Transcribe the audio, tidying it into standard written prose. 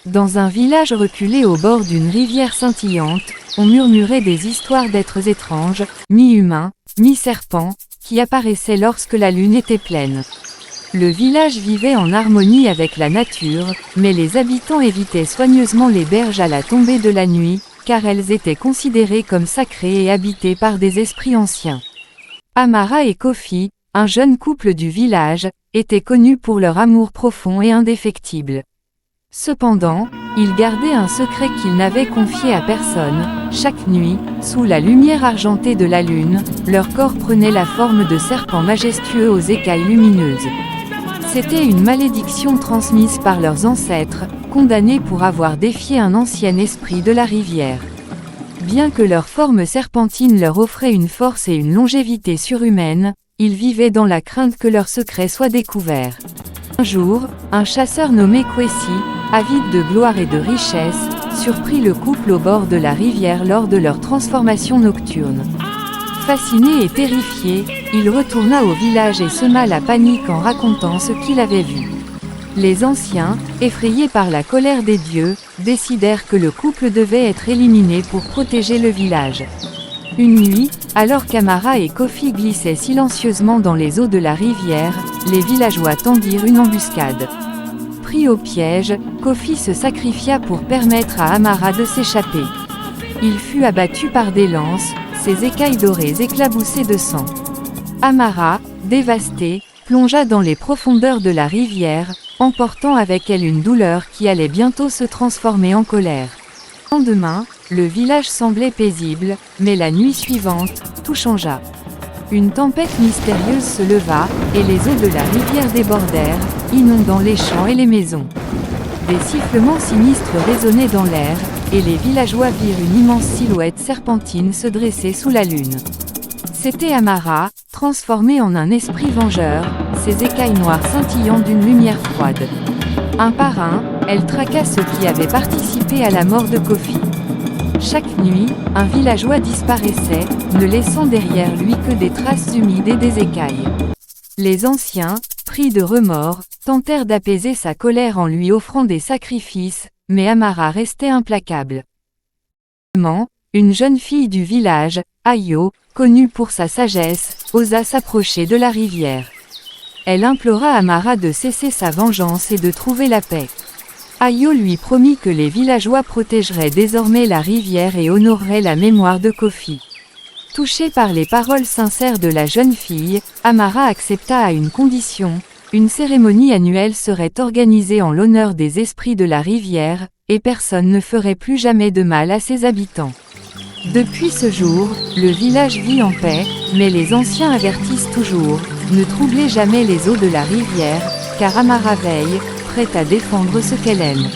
Dans un village reculé au bord d'une rivière scintillante, on murmurait des histoires d'êtres étranges, mi-humains, mi-serpents, qui apparaissaient lorsque la lune était pleine. Le village vivait en harmonie avec la nature, mais les habitants évitaient soigneusement les berges à la tombée de la nuit, car elles étaient considérées comme sacrées et habitées par des esprits anciens. Amara et Kofi, un jeune couple du village, étaient connus pour leur amour profond et indéfectible. Cependant, ils gardaient un secret qu'ils n'avaient confié à personne. Chaque nuit, sous la lumière argentée de la lune, leur corps prenait la forme de serpents majestueux aux écailles lumineuses. C'était une malédiction transmise par leurs ancêtres, condamnés pour avoir défié un ancien esprit de la rivière. Bien que leur forme serpentine leur offrait une force et une longévité surhumaines, ils vivaient dans la crainte que leur secret soit découvert. Un jour, un chasseur nommé Kwesi, avide de gloire et de richesse, surprit le couple au bord de la rivière lors de leur transformation nocturne. Fasciné et terrifié, il retourna au village et sema la panique en racontant ce qu'il avait vu. Les anciens, effrayés par la colère des dieux, décidèrent que le couple devait être éliminé pour protéger le village. Une nuit, alors qu'Amara et Kofi glissaient silencieusement dans les eaux de la rivière, les villageois tendirent une embuscade. Pris au piège, Kofi se sacrifia pour permettre à Amara de s'échapper. Il fut abattu par des lances, ses écailles dorées éclaboussées de sang. Amara, dévastée, plongea dans les profondeurs de la rivière, emportant avec elle une douleur qui allait bientôt se transformer en colère. Le lendemain, le village semblait paisible, mais la nuit suivante, tout changea. Une tempête mystérieuse se leva, et les eaux de la rivière débordèrent, inondant les champs et les maisons. Des sifflements sinistres résonnaient dans l'air, et les villageois virent une immense silhouette serpentine se dresser sous la lune. C'était Amara, transformée en un esprit vengeur, ses écailles noires scintillant d'une lumière froide. Un par un, elle traqua ceux qui avaient participé à la mort de Kofi. Chaque nuit, un villageois disparaissait, ne laissant derrière lui que des traces humides et des écailles. Les anciens, pris de remords, tentèrent d'apaiser sa colère en lui offrant des sacrifices, mais Amara restait implacable. Une jeune fille du village, Ayo, connue pour sa sagesse, osa s'approcher de la rivière. Elle implora Amara de cesser sa vengeance et de trouver la paix. Ayo lui promit que les villageois protégeraient désormais la rivière et honoreraient la mémoire de Kofi. Touché par les paroles sincères de la jeune fille, Amara accepta à une condition: une cérémonie annuelle serait organisée en l'honneur des esprits de la rivière, et personne ne ferait plus jamais de mal à ses habitants. Depuis ce jour, le village vit en paix, mais les anciens avertissent toujours: ne troublez jamais les eaux de la rivière, car Amara veille, prête à défendre ce qu'elle aime.